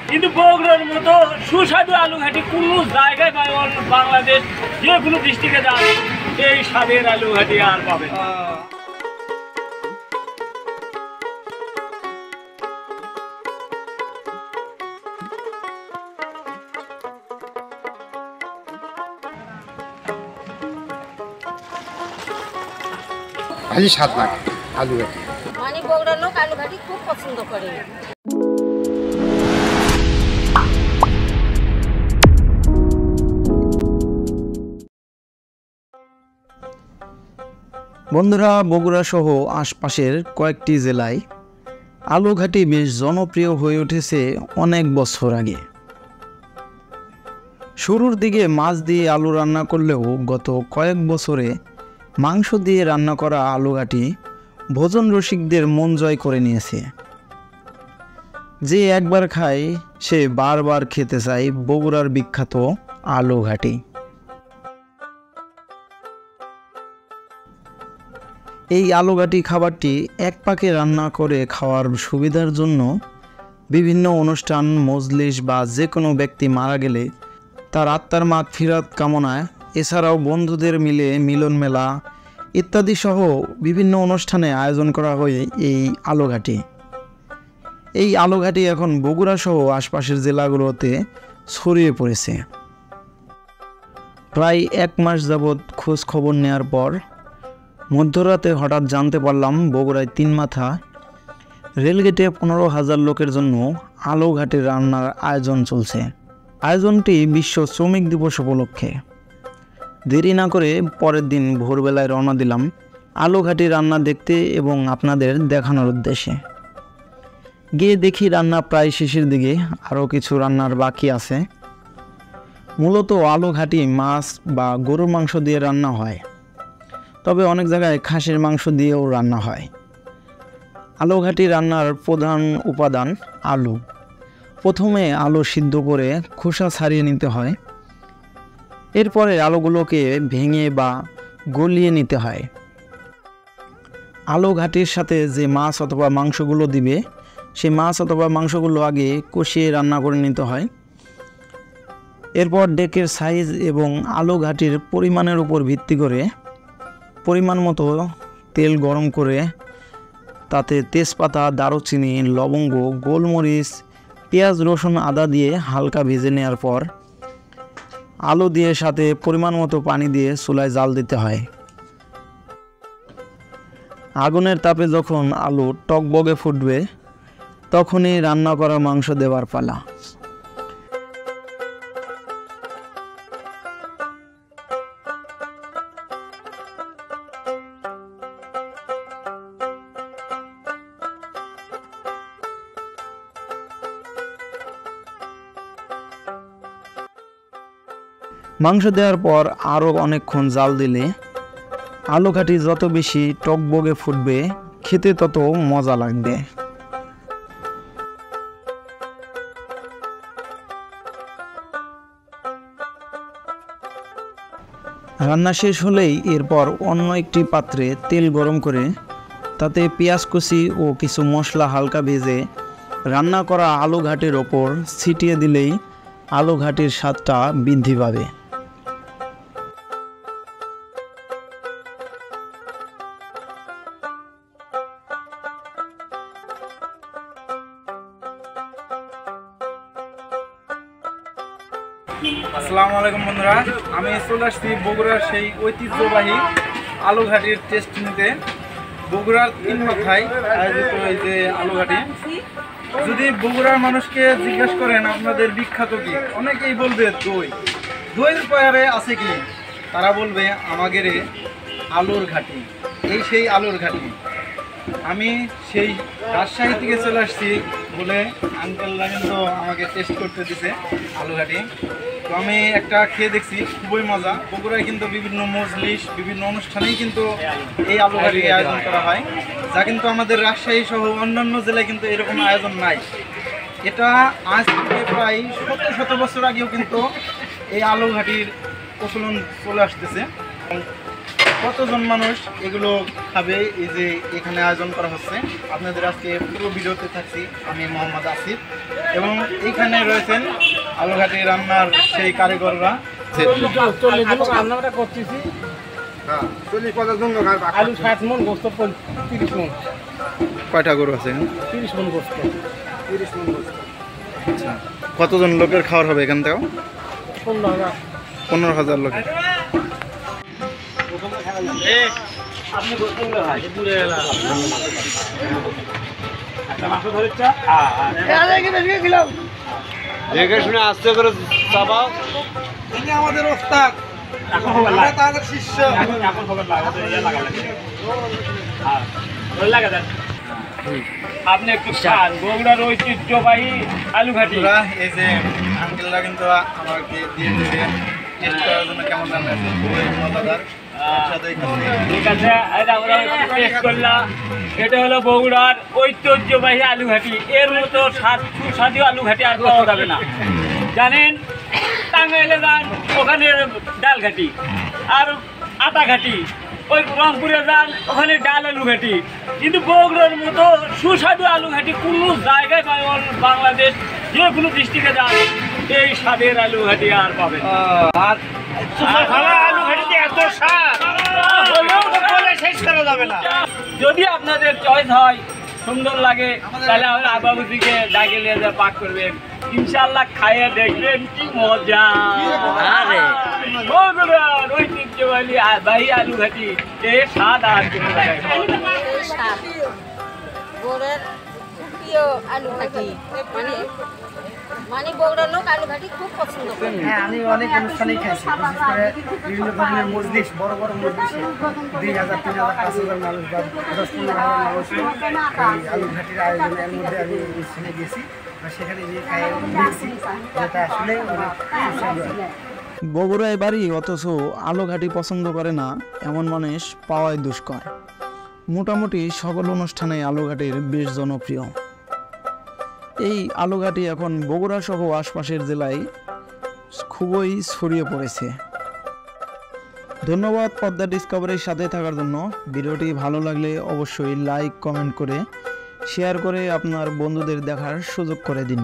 কিন্তু বগুড়ার মতো সুস্বাদু আলু ঘাটি কোনো জায়গায় বাংলাদেশ যে কোনো ডিস্ট্রিক্টে যান এই স্বাদের আলু ঘাটি আর পাবেন। ভাজি স্বাদ লাগে আলু ঘাটি, মানে বগুড়ার লোক আলু ঘাটি খুব পছন্দ করে। বন্ধুরা, বগুড়া সহ আশপাশের কয়েকটি জেলায় আলু ঘাটি বেশ জনপ্রিয় হয়ে উঠেছে অনেক বছর আগে। শুরুর দিকে মাছ দিয়ে আলু রান্না করলেও গত কয়েক বছরে মাংস দিয়ে রান্না করা আলু ঘাটি ভোজন রসিকদের মন জয় করে নিয়েছে। যে একবার খায় সে বারবার খেতে চায় বগুড়ার বিখ্যাত আলু ঘাটি। এই আলু ঘাটি খাবারটি এক পাকে রান্না করে খাওয়ার সুবিধার জন্য বিভিন্ন অনুষ্ঠান, মজলিস বা যে কোনো ব্যক্তি মারা গেলে তার আত্মার মাগফিরাত কামনায়, এছাড়াও বন্ধুদের মিলে মিলন মেলা ইত্যাদি সহ বিভিন্ন অনুষ্ঠানে আয়োজন করা হয় এই আলু ঘাটি। এই আলু ঘাটি এখন বগুড়া সহ আশপাশের জেলাগুলোতে ছড়িয়ে পড়েছে। প্রায় এক মাস যাবৎ খোঁজ খবর নেওয়ার পর মধ্যরাতে হঠাৎ জানতে পারলাম বগুড়ায় ৩ মাথা রেলগেটে ১৫,০০০ লোকের জন্য আলু ঘাটি রান্নার আয়োজন চলছে। আয়োজনটি বিশ্ব শ্রমিক দিবস উপলক্ষে। দেরি না করে পরের দিন ভোরবেলায় রওনা দিলাম আলু ঘাটি রান্না দেখতে এবং আপনাদের দেখানোর উদ্দেশ্যে। গিয়ে দেখি রান্না প্রায় শেষের দিকে, আরও কিছু রান্নার বাকি আছে। মূলত আলু ঘাটি মাছ বা গরুর মাংস দিয়ে রান্না হয়, তবে অনেক জায়গায় খাসির মাংস দিয়েও রান্না হয়। আলু ঘাটি রান্নার প্রধান উপাদান আলু। প্রথমে আলু সিদ্ধ করে খোসা ছাড়িয়ে নিতে হয়। এরপরে আলুগুলোকে ভেঙে বা গলিয়ে নিতে হয়। আলু ঘাটির সাথে যে মাছ অথবা মাংসগুলো দিবে সেই মাছ অথবা মাংসগুলো আগে কষিয়ে রান্না করে নিতে হয়। এরপর ডেকের সাইজ এবং আলু ঘাটির পরিমাণের উপর ভিত্তি করে পরিমাণ মতো তেল গরম করে তাতে তেজপাতা, দারুচিনি, লবঙ্গ, গোলমরিচ, পেঁয়াজ, রসুন, আদা দিয়ে হালকা ভেজে নেওয়ার পর আলু দিয়ে সাথে পরিমাণ মতো পানি দিয়ে চুলায় জাল দিতে হয়। আগুনের তাপে যখন আলু টকবগে ফুটবে তখনই রান্না করা মাংস দেওয়ার পালা। মাংস দেওয়ার পর আরও অনেকক্ষণ জাল দিলে আলু ঘাটি যত বেশি টকবগে ফুটবে খেতে তত মজা লাগবে। রান্না শেষ হলেই এরপর অন্য একটি পাত্রে তেল গরম করে তাতে পেঁয়াজ কুচি ও কিছু মশলা হালকা ভেজে রান্না করা আলু ঘাটির ওপর ছিটিয়ে দিলেই আলু ঘাটির স্বাদটা বৃদ্ধি পাবে। আসসালামু আলাইকুম বন্ধুরা, আমি চলে আসছি বগুড়ার সেই ঐতিহ্যবাহী আলু ঘাটির টেস্ট নিতে। বগুড়ার ৩ মাথায় আয়োজিত এই যে আলু ঘাটি। যদি বগুড়ার মানুষকে জিজ্ঞেস করেন আপনাদের বিখ্যাত কি, অনেকেই বলবে দই। দইয়ের পরে আছে কি, তারা বলবে আমাদের আলুর ঘাটি। এই সেই আলুর ঘাটি। আমি সেই রাজশাহী থেকে চলে আসছি বলে আঙ্কেলরা কিন্তু আমাকে টেস্ট করতে দিছে আলু ঘাটি। তো আমি একটা খেয়ে দেখছি, খুবই মজা। বগুড়ায় কিন্তু বিভিন্ন মজলিস, বিভিন্ন অনুষ্ঠানেই কিন্তু এই আলু ঘাটি আয়োজন করা হয়, যা কিন্তু আমাদের রাজশাহী সহ অন্যান্য জেলায় কিন্তু এরকম আয়োজন নাই। এটা আজ থেকে প্রায় শত বছর আগেও কিন্তু এই আলু ঘাটির প্রচলন চলে আসতেছে। কতজন মানুষ এগুলো খাবে, এই যে এখানে আয়োজন করা হচ্ছে। আপনাদের আজকে পুরো ভিডিওতে থাকছি আমি মোহাম্মদ আসিফ, এবং এইখানে রয়েছেন আলুঘাটি রান্নার সেই কারিগররা। রান্নাটা করতেছি, হ্যাঁ 40-50 জন লোক আর বাকি। আলু 60 মন, গোস্ত 30 মন, কয়টা গরু আছে? 30 মন গোস্ত। 30 জন লোক। আচ্ছা, কতজন লোকের খাওয়ার হবে এখান থেকে? 15,000 লোকের। আপনি গোস্ত ভাই দূরে এলা একটা মাংস ধরেছা। দেখে শুনে আস্তে করে চাপাও। ইনি আমাদের ওস্তাদ, এখন খবর আমরা লাগে, তাদের শিষ্য। এখন খবর লাগে, লাগা লাগে। হ্যাঁ ভালো লাগে দেন। আপনি একটু খান বগুড়ার ঐতিহ্যবাহী আলুঘাটি। বন্ধুরা, এই যে আঙ্কেলরা কিন্তু আমাকে দিয়ে দিবে টেস্ট করার জন্য কেমন রান্না আছে, খুবই মজাদার। একসাথে এখানে ঠিক আছে, এটা আমরা টেস্ট করলাম। এটা হলো বগুড়ার ঐতিহ্যবাহী আলুঘাটি। এর মতো সুস্বাদু আলুঘাটি আর পাওয়া যাবে না। জানেন, টাঙ্গাইলে যান, ওখানে ডাল ঘাটি আর আটা ঘাটি। ওই রংপুরে যান, ওখানে ডাল আলু ঘাটি। কিন্তু বগুড়ার মতো সুস্বাদু আলু ঘাটি কোনো জায়গায় পাবেন, বাংলাদেশ যে কোনো ডিস্ট্রিক্টে যান এই স্বাদের আলু ঘাটি আর পাবেন না। আর আলু ঘাটিতে এত স্বাদ বলে শেষ করা যাবে না। যদি আপনাদের চয়েস হয়, সুন্দর লাগে, তাহলে আমরা আবাবুজিকে ডাকে নিয়ে যা পাক করবেন। ইনশাআল্লাহ খাইয়ে দেখবেন কি মজা। বগুড়ার ঐতিহ্যবাহী আলু ঘাটি এর স্বাদ আর কোনো জায়গায় পাওয়া যায় না। এই স্বাদ বগুড়ার প্রিয় আলু ঘাটি, মানে বগুড়ার লোক আলু ঘাটি খুব পছন্দ করে। হ্যাঁ, আমি অনেক অনুষ্ঠানেই খাইছি, বিশেষ করে বিভিন্ন ধরনের মজলিস, বড় বড় মজলিসে 2,000, 3,000, 5,000 মানুষ বা 10-15,000 মানুষ এই আলু ঘাটির আয়োজনের মধ্যে আমি অনুষ্ঠানে গেছি, আর সেখানে গিয়ে খাই দেখছি যেটা আসলে অনেক সুস্বাদু। বগুড়ায় বাড়ি অথচ আলুঘাটি পছন্দ করে না এমন মানুষ পাওয়াই দুষ্কর। মোটামুটি সকল অনুষ্ঠানে আলুঘাটির বেশ জনপ্রিয়। এই আলুঘাটি এখন বগুড়া সহ আশপাশের জেলায় খুবই ছড়িয়ে পড়েছে। ধন্যবাদ পদ্মা ডিসকভারির সাথে থাকার জন্য। ভিডিওটি ভালো লাগলে অবশ্যই লাইক, কমেন্ট করে শেয়ার করে আপনার বন্ধুদের দেখার সুযোগ করে দিন।